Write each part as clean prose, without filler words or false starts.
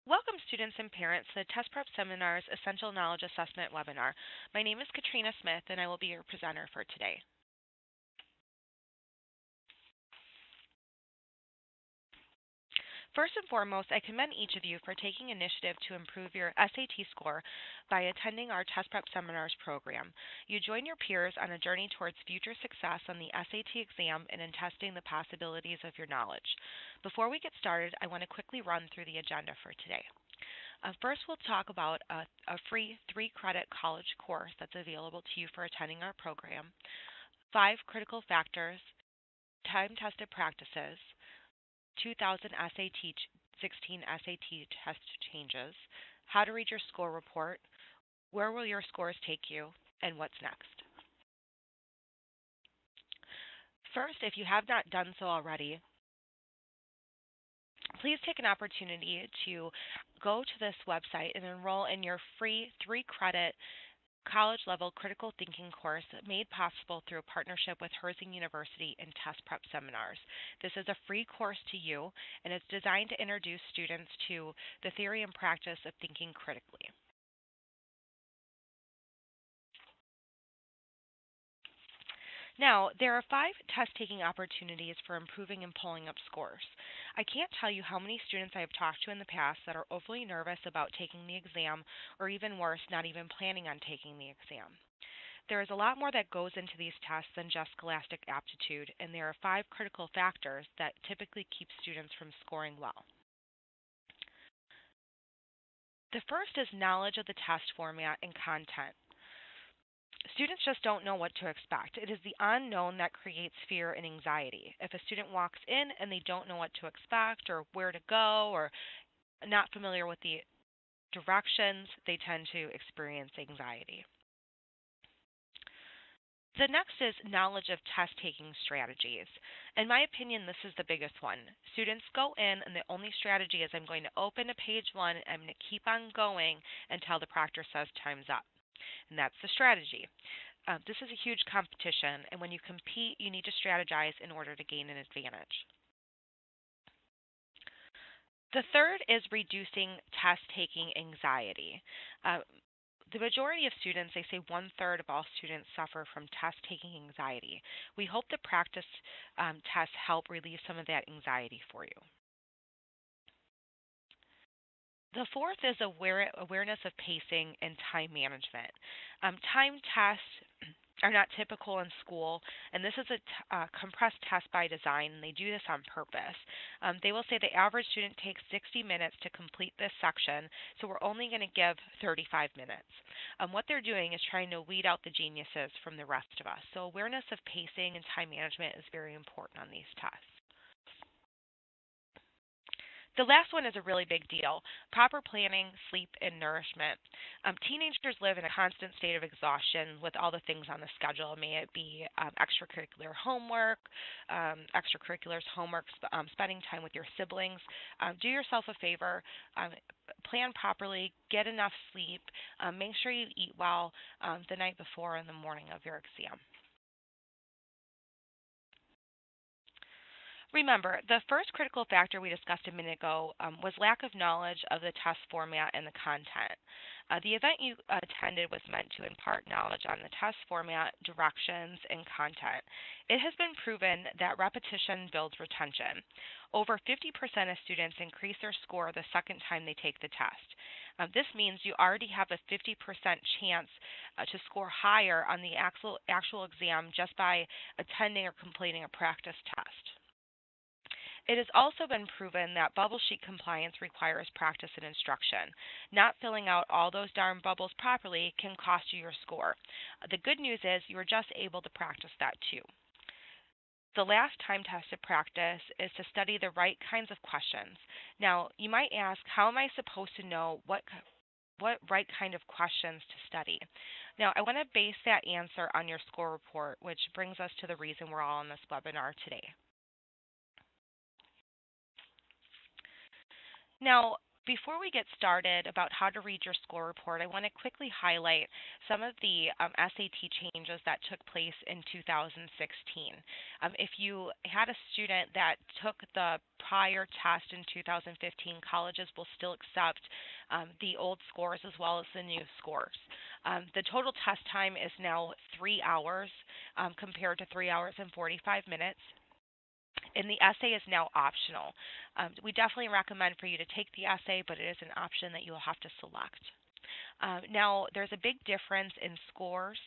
Welcome, students and parents, to the Test Prep Seminar's Essential Knowledge Assessment webinar. My name is Katrina Smith, and I will be your presenter for today. First and foremost, I commend each of you for taking initiative to improve your SAT score by attending our Test Prep Seminars program. You join your peers on a journey towards future success on the SAT exam and in testing the possibilities of your knowledge. Before we get started, I want to quickly run through the agenda for today. First, we'll talk about a free 3-credit college course that's available to you for attending our program, 5 critical factors, time-tested practices, 2000 SAT 16 SAT test changes, how to read your score report, where will your scores take you, and what's next. First, if you have not done so already, please take an opportunity to go to this website and enroll in your free 3-credit college level critical thinking course made possible through a partnership with Herzing University and Test Prep Seminars. This is a free course to you, and it's designed to introduce students to the theory and practice of thinking critically. Now, there are 5 test-taking opportunities for improving and pulling up scores. I can't tell you how many students I have talked to in the past that are overly nervous about taking the exam, or even worse, not even planning on taking the exam. There is a lot more that goes into these tests than just scholastic aptitude, and there are 5 critical factors that typically keep students from scoring well. The first is knowledge of the test format and content. Students just don't know what to expect. It is the unknown that creates fear and anxiety. If a student walks in and they don't know what to expect or where to go or not familiar with the directions, they tend to experience anxiety. The next is knowledge of test-taking strategies. In my opinion, this is the biggest one. Students go in and the only strategy is I'm going to open to page 1 and I'm going to keep on going until the proctor says time's up. And that's the strategy. This is a huge competition, and when you compete, you need to strategize in order to gain an advantage. The third is reducing test-taking anxiety. The majority of students, they say 1/3 of all students suffer from test-taking anxiety. We hope the practice tests help relieve some of that anxiety for you. The fourth is awareness of pacing and time management. Time tests are not typical in school, and this is a compressed test by design, and they do this on purpose. They will say the average student takes 60 minutes to complete this section, so we're only going to give 35 minutes. What they're doing is trying to weed out the geniuses from the rest of us. So awareness of pacing and time management is very important on these tests. The last one is a really big deal: proper planning, sleep, and nourishment. Teenagers live in a constant state of exhaustion with all the things on the schedule. May it be extracurricular homework, spending time with your siblings. Do yourself a favor. Plan properly, get enough sleep, make sure you eat well the night before and the morning of your exam. Remember, the first critical factor we discussed a minute ago was lack of knowledge of the test format and the content. The event you attended was meant to impart knowledge on the test format, directions, and content. It has been proven that repetition builds retention. Over 50% of students increase their score the second time they take the test. This means you already have a 50% chance to score higher on the actual exam just by attending or completing a practice test. It has also been proven that bubble sheet compliance requires practice and instruction. Not filling out all those darn bubbles properly can cost you your score. The good news is you are just able to practice that too. The last time-tested practice is to study the right kinds of questions. Now, you might ask, how am I supposed to know what right kind of questions to study? Now, I want to base that answer on your score report, which brings us to the reason we're all on this webinar today. Now, Before we get started about how to read your score report, I want to quickly highlight some of the SAT changes that took place in 2016. If you had a student that took the prior test in 2015, colleges will still accept the old scores as well as the new scores. The total test time is now 3 hours compared to 3 hours and 45 minutes, and the essay is now optional. We definitely recommend for you to take the essay, but it is an option that you will have to select. Now, there's a big difference in scores.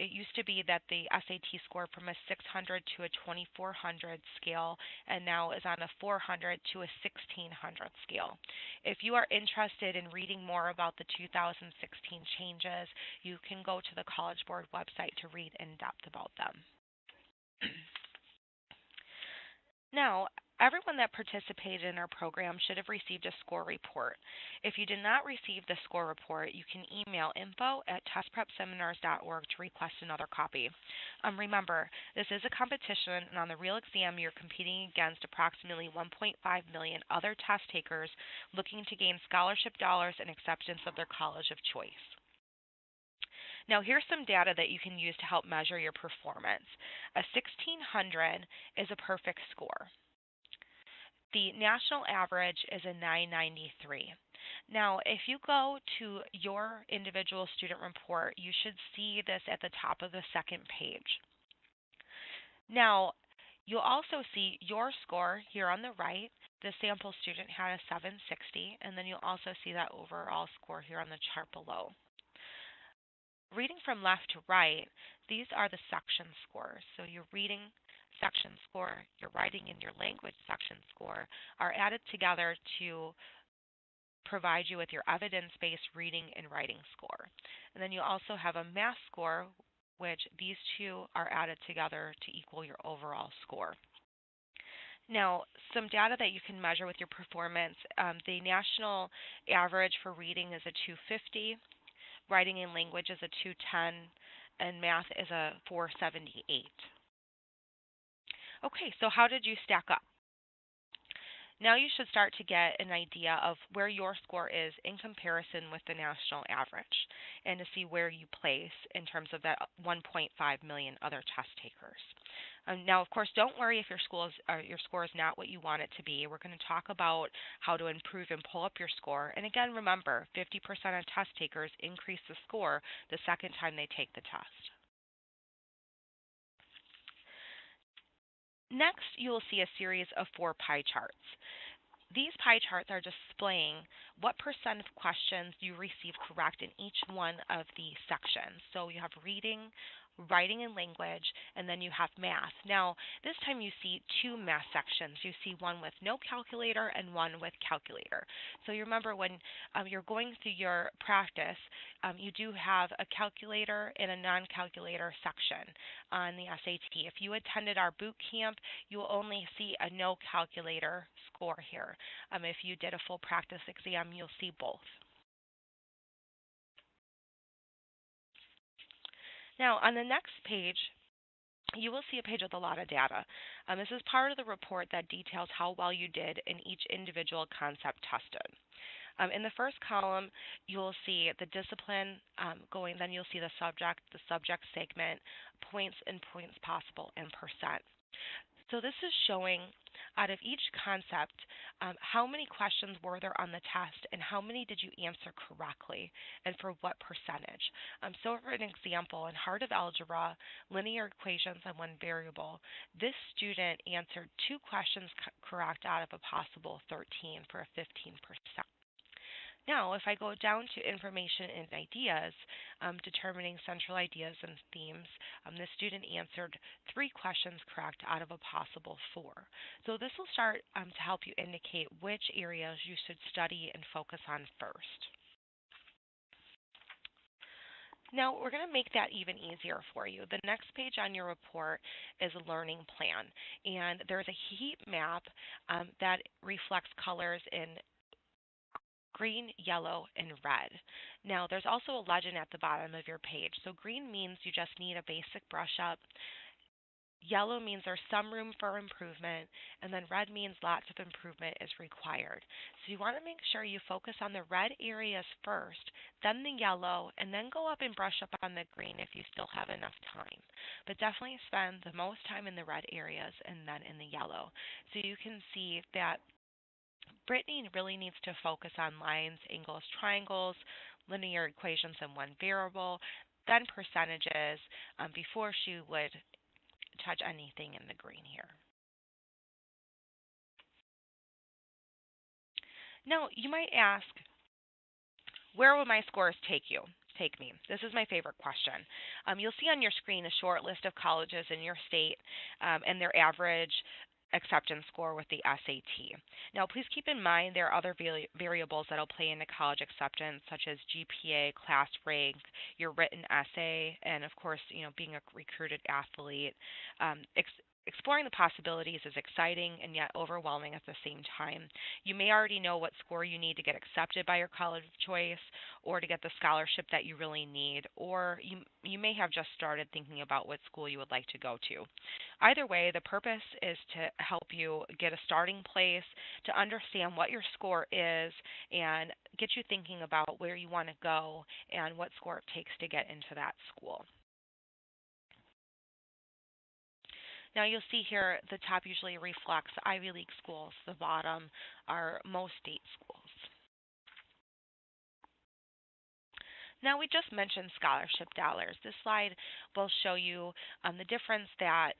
It used to be that the SAT scored from a 600 to a 2400 scale, and now is on a 400 to a 1600 scale. If you are interested in reading more about the 2016 changes, you can go to the College Board website to read in depth about them. Now, everyone that participated in our program should have received a score report. If you did not receive the score report, you can email info@testprepseminars.org to request another copy. Remember, this is a competition, and on the real exam, you're competing against approximately 1.5 million other test takers looking to gain scholarship dollars and acceptance of their college of choice. Now, here's some data that you can use to help measure your performance. A 1600 is a perfect score. The national average is a 993. Now, if you go to your individual student report, you should see this at the top of the second page. Now, you'll also see your score here on the right. The sample student had a 760, and then you'll also see that overall score here on the chart below. Reading from left to right, these are the section scores. So your reading section score, your writing and your language section score are added together to provide you with your evidence-based reading and writing score. And then you also have a math score, which these two are added together to equal your overall score. Now, some data that you can measure with your performance, the national average for reading is a 250. Writing and language is a 210, and math is a 478. Okay, so how did you stack up? Now you should start to get an idea of where your score is in comparison with the national average, and to see where you place in terms of that 1.5 million other test takers. Now, of course, don't worry if your score is not what you want it to be. We're going to talk about how to improve and pull up your score. And again, remember, 50% of test takers increase the score the second time they take the test. Next, you will see a series of 4 pie charts. These pie charts are displaying what percent of questions you receive correct in each one of the sections. So you have reading, writing and language, and then you have math. Now, this time you see 2 math sections. You see one with no calculator and one with calculator. So you remember when you're going through your practice, you do have a calculator and a non-calculator section on the SAT. If you attended our boot camp, you will only see a no calculator score here. If you did a full practice exam, you'll see both. Now, on the next page, you will see a page with a lot of data. This is part of the report that details how well you did in each individual concept tested. In the first column, you'll see the discipline going, then you'll see the subject segment, points and points possible, and percent. So this is showing out of each concept how many questions were there on the test and how many did you answer correctly and for what percentage. So for an example, in Heart of Algebra, linear equations and one variable, this student answered 2 questions correct out of a possible 13 for a 15%. Now, if I go down to information and ideas, determining central ideas and themes, the student answered 3 questions correct out of a possible 4. So this will start to help you indicate which areas you should study and focus on first. Now, we're going to make that even easier for you. The next page on your report is a learning plan, and there's a heat map that reflects colors in green, yellow, and red. Now, there's also a legend at the bottom of your page. So green means you just need a basic brush up. Yellow means there's some room for improvement, and then red means lots of improvement is required. So you want to make sure you focus on the red areas first, then the yellow, and then go up and brush up on the green if you still have enough time. But definitely spend the most time in the red areas and then in the yellow. So you can see that Brittany really needs to focus on lines, angles, triangles, linear equations in one variable, then percentages before she would touch anything in the green here. Now, you might ask, where will my scores take me? This is my favorite question. You'll see on your screen a short list of colleges in your state and their average acceptance score with the SAT. Now, please keep in mind there are other variables that will play into college acceptance, such as GPA, class rank, your written essay, and of course, being a recruited athlete. Exploring the possibilities is exciting and yet overwhelming at the same time. You may already know what score you need to get accepted by your college of choice or to get the scholarship that you really need, or you may have just started thinking about what school you would like to go to. Either way, the purpose is to help you get a starting place, to understand what your score is, and get you thinking about where you want to go and what score it takes to get into that school. Now you'll see here the top usually reflects Ivy League schools. The bottom are most state schools. Now we just mentioned scholarship dollars. This slide will show you the difference that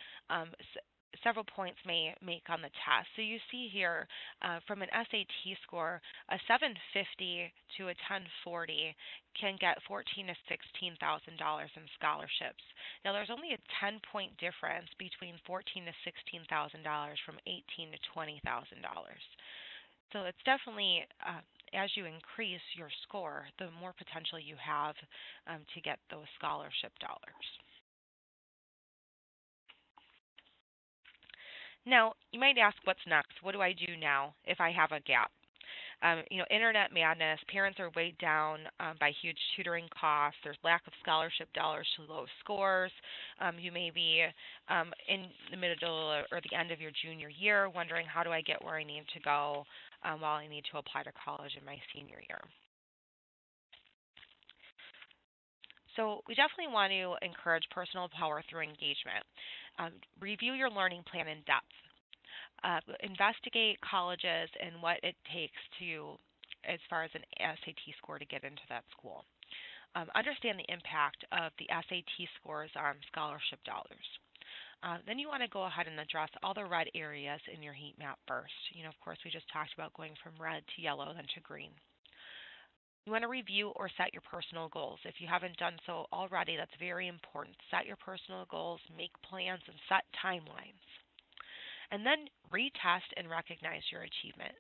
several points may make on the test. So you see here from an SAT score, a 750 to a 1040 can get $14,000 to $16,000 in scholarships. Now there's only a 10-point difference between $14,000 to $16,000 from $18,000 to $20,000. So it's definitely as you increase your score, the more potential you have to get those scholarship dollars. Now, you might ask, what's next? What do I do now if I have a gap? Internet madness. Parents are weighed down by huge tutoring costs. There's lack of scholarship dollars to low scores. You may be in the middle or the end of your junior year wondering, how do I get where I need to go while I need to apply to college in my senior year? So we definitely want to encourage personal power through engagement. Review your learning plan in depth. Investigate colleges and what it takes to, as far as an SAT score to get into that school. Understand the impact of the SAT scores on scholarship dollars. Then you want to go ahead and address all the red areas in your heat map first. Of course, we just talked about going from red to yellow, then to green. You want to review or set your personal goals. If you haven't done so already, that's very important. Set your personal goals, make plans, and set timelines. And then retest and recognize your achievement.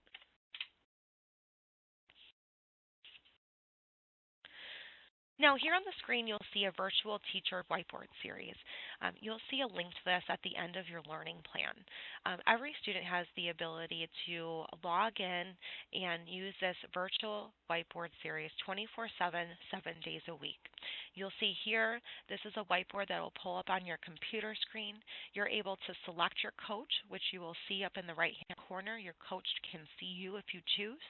Now, here on the screen, you'll see a virtual teacher whiteboard series. You'll see a link to this at the end of your learning plan. Every student has the ability to log in and use this virtual whiteboard series 24/7, 7 days a week. You'll see here, this is a whiteboard that will pull up on your computer screen. You're able to select your coach, which you will see up in the right-hand corner. Your coach can see you if you choose.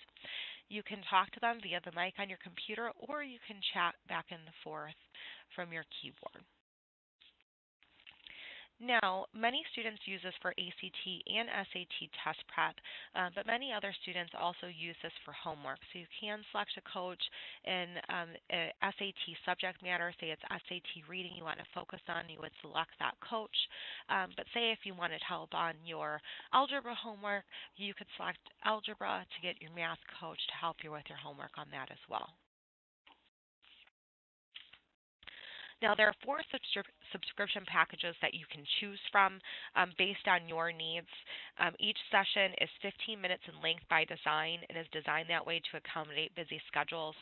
You can talk to them via the mic on your computer, or you can chat back and forth from your keyboard. Now, many students use this for ACT and SAT test prep, but many other students also use this for homework. So you can select a coach in SAT subject matter. Say it's SAT reading you want to focus on, you would select that coach. But say if you wanted help on your algebra homework, you could select algebra to get your math coach to help you with your homework on that as well. Now, there are 4 subscription packages that you can choose from based on your needs. Each session is 15 minutes in length by design and is designed that way to accommodate busy schedules.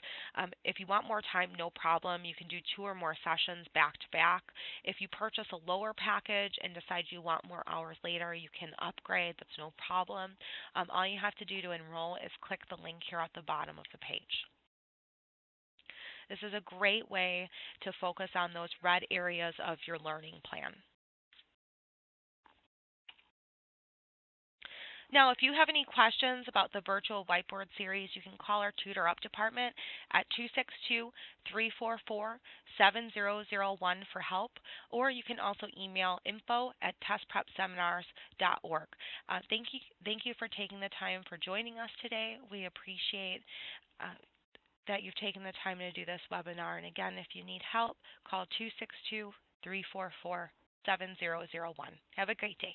If you want more time, no problem. You can do 2 or more sessions back to back. If you purchase a lower package and decide you want more hours later, you can upgrade. That's no problem. All you have to do to enroll is click the link here at the bottom of the page. This is a great way to focus on those red areas of your learning plan. Now, if you have any questions about the virtual whiteboard series, you can call our Tutor Up department at 262-344-7001 for help, or you can also email info@testprepseminars.org. Thank you for taking the time for joining us today. We appreciate that you've taken the time to do this webinar. And again, if you need help, call 262-344-7001. Have a great day.